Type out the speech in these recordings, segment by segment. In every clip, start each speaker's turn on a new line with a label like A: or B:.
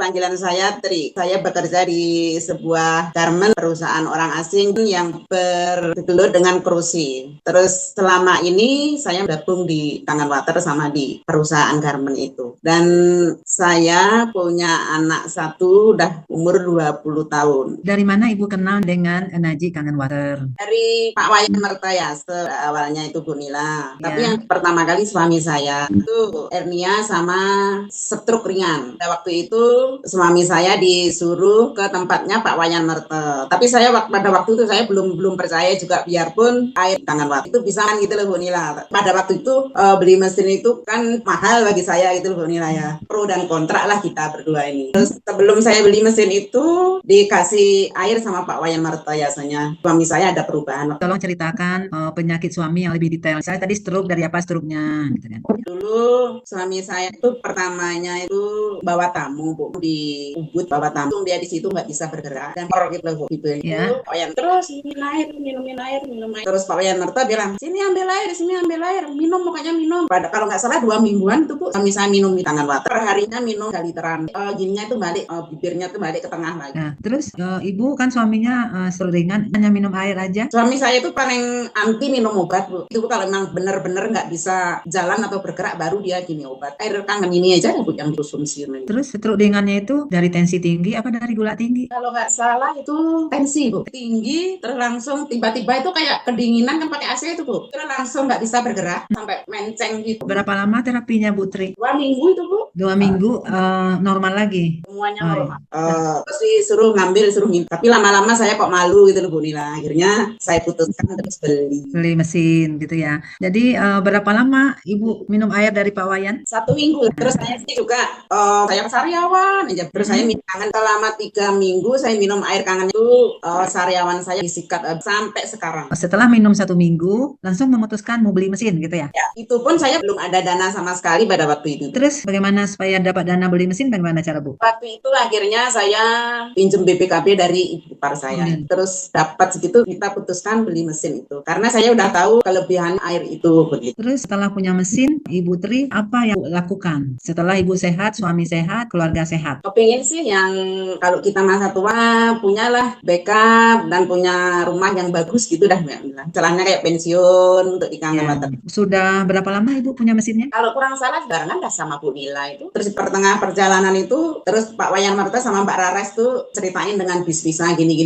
A: panggilan saya Tri. Saya bekerja di sebuah garment perusahaan orang asing yang bergelut dengan Krusi. Terus selama ini saya gabung di Kangen Water sama di perusahaan garment itu. Dan saya punya anak satu udah umur 20 tahun.
B: Dari mana Ibu kenal dengan Enaji Kangen Water?
A: Dari Pak Wayan Mertayase, awalnya itu Bu Nila. Tapi
B: Ya.
A: yang pertama kali suami saya itu hernia sama stroke ringan. Pada waktu itu suami saya disuruh ke tempatnya Pak Wayan Merte. Tapi saya pada waktu itu saya belum percaya juga, biarpun air Kangen Water itu bisa kan gitu loh Bu Nila. Pada waktu itu beli mesin itu kan mahal bagi saya gitu loh Bu Nila ya. Pro dan kontra lah kita berdua ini. Terus sebelum saya beli mesin itu dikasih air sama Pak Wayan Mertayasenya. Suami saya ada perubahan.
B: Tolong ceritakan penyakit suami yang lebih detail. Saya tadi stroke, dari apa stroke-nya? Gitu kan.
A: Dulu suami saya itu pertamanya itu bawa tamu Bu, di Ubud bawa tamu. Dia di situ nggak bisa bergerak dan gitu Bu. Gitu.
B: Ya.
A: Pak Wayan terus minumin air. Terus Pak Wayan Merta bilang, sini ambil air, minum, pokoknya minum. Kalau nggak salah 2 mingguan tuh Bu, suami saya minum di Kangen Water. Harinya minum 2 literan. Gininya itu balik, bibirnya tuh balik ke tengah lagi.
B: Nah, terus Ibu kan suaminya stroke ringan, hanya minum air aja?
A: Suami saya itu paling anti minum obat Bu. Itu kalau memang benar-benar nggak bisa jalan atau bergerak baru dia gini obat. Air Kangen ini aja Bu yang konsumsi.
B: Terus stroke ringannya itu dari tensi tinggi apa dari gula tinggi?
A: Kalau nggak salah itu tensi Bu. Tinggi, terus langsung tiba-tiba itu kayak kedinginan kan pakai AC itu Bu. Terus langsung nggak bisa bergerak sampai menceng gitu.
B: Berapa lama terapinya Bu Tri?
A: 2 minggu itu Bu.
B: 2 minggu normal lagi?
A: Semuanya normal. Terus disuruh ngambil, suruh minum. Tapi lama-lama saya kok malu gitu loh Bu Nila. Akhirnya saya putuskan terus beli
B: mesin gitu ya. Jadi berapa lama Ibu minum air dari Pak Wayan?
A: 1 minggu. Terus saya sih juga saya sariawan aja. Terus saya minum kangen selama 3 minggu saya minum air kangen itu sariawan saya disikat sampai sekarang.
B: Setelah minum 1 minggu langsung memutuskan mau beli mesin gitu ya?
A: Ya, itu pun saya belum ada dana sama sekali pada waktu itu.
B: Terus bagaimana supaya dapat dana beli mesin, bagaimana cara Bu?
A: Waktu itu akhirnya saya pinjem BPKB dari ibu ipar saya. Terus dapat segitu kita putuskan beli mesin itu. Karena saya udah tahu kelebihan air itu begitu.
B: Terus setelah punya mesin, Ibu Tri apa yang lakukan? Setelah Ibu sehat, suami sehat, keluarga sehat.
A: Kepingin sih yang kalau kita masa tua punyalah backup dan punya rumah yang bagus gitu dah. Celahnya kayak pensiun untuk di Kangen Water.
B: Sudah berapa lama Ibu punya mesinnya?
A: Kalau kurang salah barengan dah sama Bu Nila itu. Terus pertengah perjalanan itu terus Pak Wayan Marta sama Mbak Rares tuh ceritain dengan bisnisnya gini.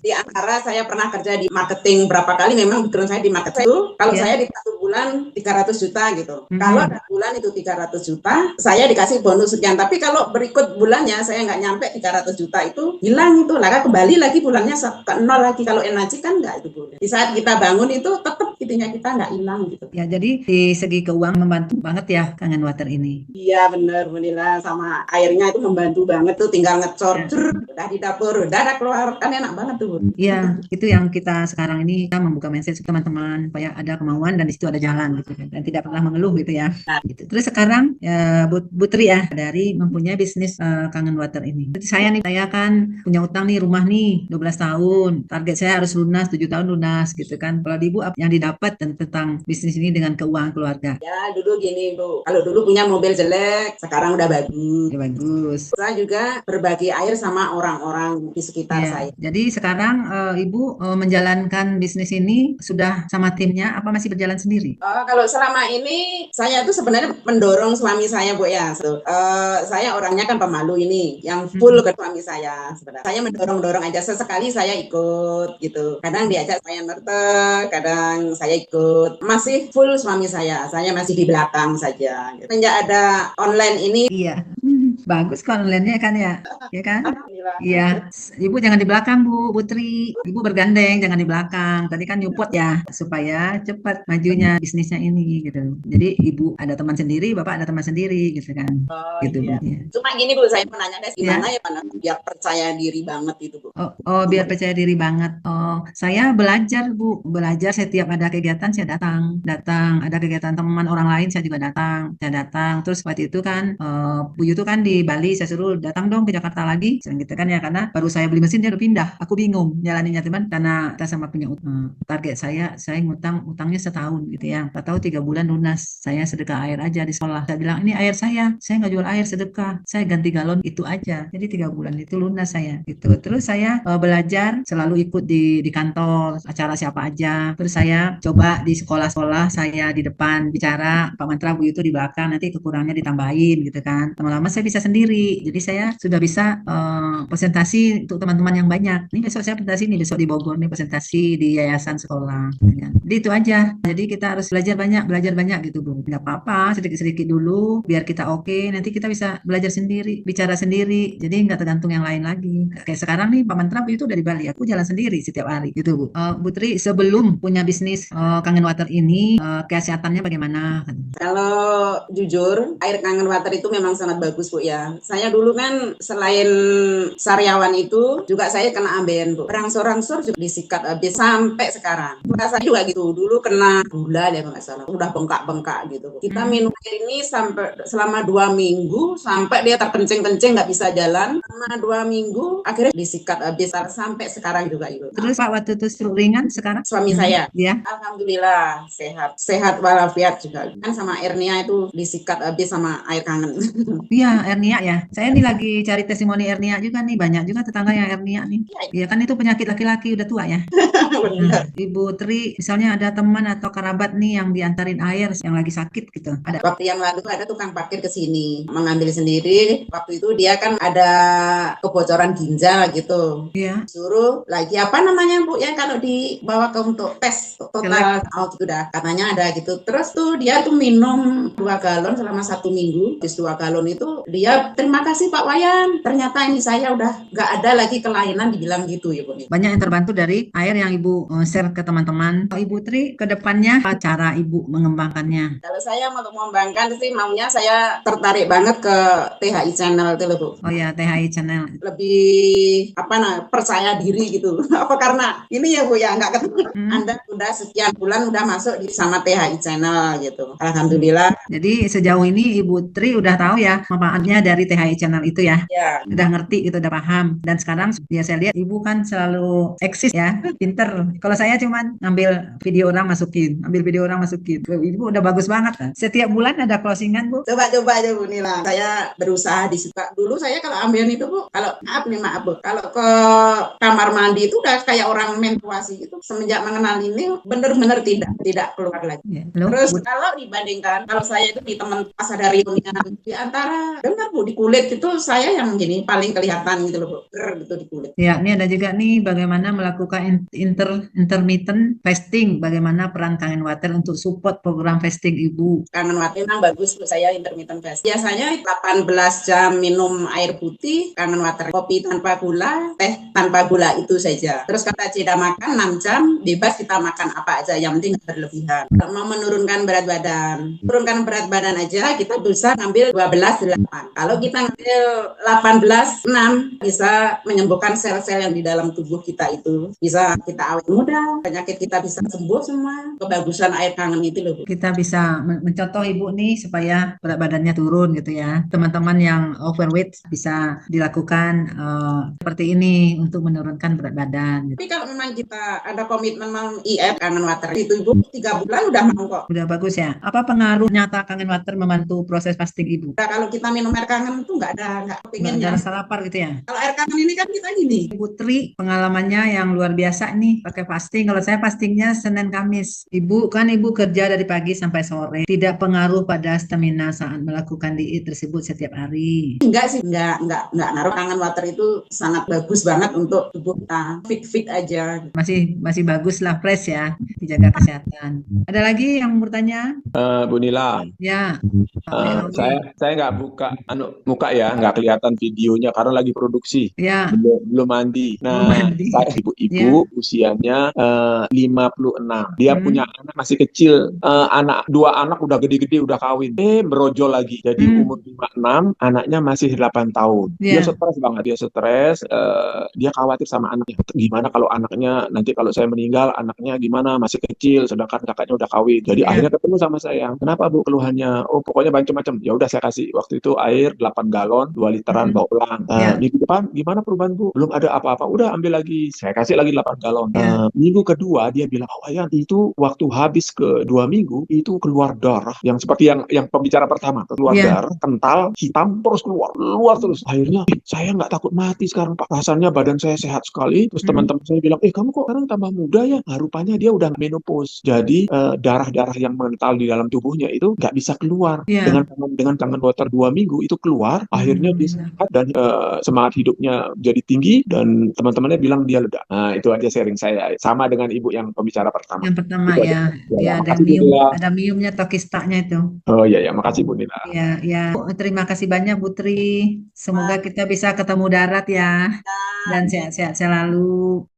A: Di antara saya pernah kerja di marketing berapa kali, memang background saya di marketing itu. Kalau saya di 1 bulan 300 juta gitu. Kalau ada bulan itu 300 juta, saya dikasih bonus sekian. Tapi kalau berikut bulannya saya nggak nyampe 300 juta itu hilang itu. Lah kembali lagi bulannya ke nol lagi. Kalau Enaji kan nggak itu Bu. Di saat kita bangun itu tetap intinya kita nggak hilang gitu.
B: Ya, jadi di segi keuangan membantu banget ya Kangen Water ini.
A: Iya bener Bu Nila, sama airnya itu membantu banget tuh, tinggal ngecor, udah di dapur, udah ada keluar, kan enak banget tuh Bu.
B: Iya, itu yang kita sekarang ini kita membuka message teman-teman supaya ada kemauan dan di situ ada jalan gitu kan, dan tidak pernah mengeluh gitu ya. Gitu. Terus sekarang ya Bu Tri ya dari mempunyai bisnis Kangen Water ini. Jadi saya kan punya utang nih, rumah nih 12 tahun, target saya harus lunas 7 tahun lunas gitu kan. Kalau di Ibu apa yang didapat dan tentang bisnis ini dengan keuangan keluarga?
A: Ya dulu gini Bu, kalau dulu punya mobil jelek, sekarang udah bagus.
B: Ya, bagus.
A: Saya juga berbagi air sama orang-orang di sekitar saya.
B: Jadi sekarang Ibu menjalankan bisnis ini sudah sama timnya apa masih berjalan sendiri?
A: Kalau selama ini saya tuh sebenarnya mendorong suami saya Bu ya. Saya orangnya kan pemalu ini, yang full ke suami saya sebenarnya. Saya mendorong aja, sesekali saya ikut gitu. Kadang diajak saya Merte, kadang saya ikut. Masih full suami saya masih di belakang saja. Sejak ada online ini.
B: Iya. Bagus kok online-nya kan ya. Ya kan? Iya. Ibu jangan di belakang Bu Tri. Ibu bergandeng, jangan di belakang. Tadi kan nyupot ya supaya cepat majunya bisnisnya ini gitu. Jadi Ibu ada teman sendiri, Bapak ada teman sendiri gitu kan. Gitu
A: iya.
B: Bu. Ya.
A: Cuma gini Bu, saya mau nanya deh gimana ya biar percaya diri banget itu Bu.
B: Biar percaya diri banget. Saya belajar Bu, setiap ada kegiatan saya datang. Ada kegiatan teman orang lain saya juga datang. Terus waktu itu kan Bu Yu tuh kan di Bali, saya suruh datang dong ke Jakarta lagi, sering gitu gitu kan ya, karena baru saya beli mesin dia udah pindah, aku bingung jalaninya teman, karena kita sama punya target saya utangnya setahun gitu ya, tak tahu 3 bulan lunas. Saya sedekah air aja di sekolah, saya bilang ini air saya nggak jual air, sedekah, saya ganti galon itu aja, jadi 3 bulan itu lunas saya gitu. Terus saya belajar selalu ikut di kantor acara siapa aja, terus saya coba di sekolah-sekolah, saya di depan bicara, Pak Mantra Bu itu di belakang, nanti kekurangnya ditambahin gitu kan. Lama-lama saya bisa sendiri, jadi saya sudah bisa presentasi untuk teman-teman yang banyak. Ini besok saya presentasi nih, besok di Bogor nih presentasi di yayasan sekolah ya. Jadi itu aja, jadi kita harus belajar banyak gitu Bu, nggak apa-apa sedikit-sedikit dulu biar kita oke, nanti kita bisa belajar sendiri, bicara sendiri, jadi nggak tergantung yang lain lagi. Kayak sekarang nih Pak Mantra Bu itu dari Bali, aku jalan sendiri setiap hari gitu Bu. Bu Tri, sebelum punya bisnis Kangen Water ini, kesehatannya bagaimana?
A: Kalau jujur, air Kangen Water itu memang sangat bagus Bu ya. Saya dulu kan selain sariawan itu juga saya kena ambeien Bu. Rangsur-rangsur juga disikat habis sampai sekarang. Saya juga gitu. Dulu kena gula deh kalau nggak salah. Udah bengkak-bengkak gitu Bu. Kita minum air ini sampai selama 2 minggu sampai dia terkencing-kencing nggak bisa jalan. Selama 2 minggu akhirnya disikat habis sampai sekarang juga itu.
B: Terus Pak waktu itu stroke ringan sekarang?
A: Suami saya,
B: Ya.
A: alhamdulillah sehat walafiat juga. Kan sama hernia itu disikat habis sama air kangen.
B: Iya, hernia ya. Saya nih lagi cari testimoni hernia juga nih, banyak juga tetangga yang hernia nih. Iya kan itu penyakit laki-laki udah tua ya. Nah, Ibu Tri, misalnya ada teman atau kerabat nih yang diantarin air yang lagi sakit gitu. Ada.
A: Waktu yang lalu ada tukang parkir ke sini mengambil sendiri. Waktu itu dia kan ada kebocoran ginjal gitu.
B: Iya.
A: Suruh lagi apa namanya Bu ya kalau dibawa ke untuk tes total gitu dah katanya ada gitu. Terus tuh dia tuh minum 2 galon selama 1 minggu. Habis 2 galon itu dia terima kasih Pak Wayan. Ternyata ini saya udah nggak ada lagi kelainan, dibilang gitu ya Bu.
B: Banyak yang terbantu dari air yang Ibu share ke teman-teman. Ibu Tri, ke depannya apa cara Ibu mengembangkannya?
A: Kalau saya mau mengembangkan sih maunya saya tertarik banget ke THI Channel itu loh Bu.
B: Oh ya, THI Channel.
A: Lebih percaya diri gitu. Apa karena ini ya Bu ya nggak ketemu. Anda udah sekian bulan udah masuk di sama THI Channel gitu. Alhamdulillah.
B: Jadi sejauh ini Ibu Tri udah tahu ya manfaatnya dari THI Channel itu ya.
A: Ya.
B: Udah ngerti gitu, udah paham. Dan sekarang ya saya lihat Ibu kan selalu eksis ya, pinter. Kalau saya cuman ngambil video orang masukin. Ibu udah bagus banget kan. Setiap bulan ada closingan Bu.
A: Coba aja Bu Nila. Saya berusaha disuka. Dulu saya kalau ambil itu Bu, kalau maaf Bu, kalau ke kamar mandi itu udah kayak orang menstruasi gitu. Semenjak mengenal ini bener-bener tidak keluar lagi.
B: Ya,
A: Terus kalau dibandingkan, kalau saya itu di teman pas ada reunian di antara benar Bu di kulit itu saya yang gini paling kelihatan gitu loh Bu, gitu di kulit.
B: Ya, ini ada juga nih bagaimana melakukan intermittent fasting, bagaimana peran Kangen Water untuk support program fasting Ibu.
A: Kangen Water memang bagus Bu saya intermittent fasting. Biasanya 18 jam minum air putih, Kangen Water, kopi tanpa gula, teh tanpa gula itu saja. Terus kata Cida makan 6 jam, bebas kita makan apa aja, yang penting nggak berlebihan. Kalau mau menurunkan berat badan aja kita bisa ngambil 12-8. Kalau kita ngambil 18-6 bisa menyembuhkan sel-sel yang di dalam tubuh kita itu. Bisa kita awet muda, penyakit kita bisa sembuh semua. Kebagusan air kangen itu loh Bu.
B: Kita bisa mencontoh Ibu nih supaya berat badannya turun gitu ya. Teman-teman yang overweight bisa dilakukan seperti ini untuk menurunkan berat badan.
A: Tapi kalau memang kita ada komitmen IF Kangen Water itu Ibu 3 bulan udah mau kok.
B: Udah bagus ya. Apa pengaruh nyata Kangen Water membantu proses fasting Ibu?
A: Nah, kalau kita minum air kangen itu nggak
B: Nggak
A: pengennya.
B: ada rasa lapar gitu ya.
A: Kalau air kangen ini kan kita gini.
B: Ibu Tri pengalamannya yang luar biasa nih pakai fasting. Kalau saya fastingnya Senin Kamis. Ibu kerja dari pagi sampai sore. Tidak pengaruh pada stamina saat melakukan diet tersebut setiap hari.
A: Enggak sih, enggak ngaruh. Kangen Water itu sangat bagus banget untuk tubuh kita fit aja.
B: Masih bagus lah, fresh ya, dijaga kesehatan. Ada lagi yang bertanya?
C: Bu Nila.
B: Ya.
C: Saya nggak buka muka ya, nggak kelihatan videonya karena lagi produksi.
B: Ya.
C: Belum mandi. Nah, saya ibu-ibu usianya 56. Dia punya anak masih kecil. 2 anak udah gede-gede, udah kawin. Berojol lagi. Jadi umur 56, anaknya masih 8 tahun. Dia stres banget. Dia khawatir sama anaknya. Gimana kalau anaknya nanti kalau saya meninggal, anaknya gimana? Masih kecil, sedangkan kakaknya udah kawin. Jadi akhirnya ketemu sama saya. Kenapa Bu keluhannya? Oh, pokoknya macam-macam. Ya udah saya kasih waktu itu air 8 galon, 2 literan bawa pulang. Minggu depan gimana perubahan Bu? Belum ada apa-apa. Udah ambil lagi. Saya kasih lagi 8 galon. Minggu kedua dia bilang, Pak Wayan, itu waktu habis ke 2 minggu itu keluar darah yang seperti yang pembicara pertama, keluar darah kental hitam terus keluar terus. Akhirnya saya nggak takut mati sekarang Pak. Rasanya badan saya sehat sekali. Terus teman-teman saya bilang, kamu kok sekarang tambah muda ya? Nah, rupanya dia udah menopause. Jadi darah-darah yang mengental di dalam tubuhnya itu nggak bisa keluar. Dengan tangan water 2 minggu itu keluar. Akhirnya dia sehat dan semangat hidupnya jadi tinggi dan teman-temannya bilang dia lega. Nah, itu aja sharing saya. Sama dengan ibu yang pembicara pertama.
B: Yang pertama
C: Itu
B: ya,
C: aja.
B: dia
C: Makasih Bu Nila.
B: ada miumnya atau kistanya itu.
C: Oh iya ya, makasih Bu Nila.
B: Ya, terima kasih banyak Putri. Semoga kita bisa ketemu darat ya, dan sehat-sehat selalu.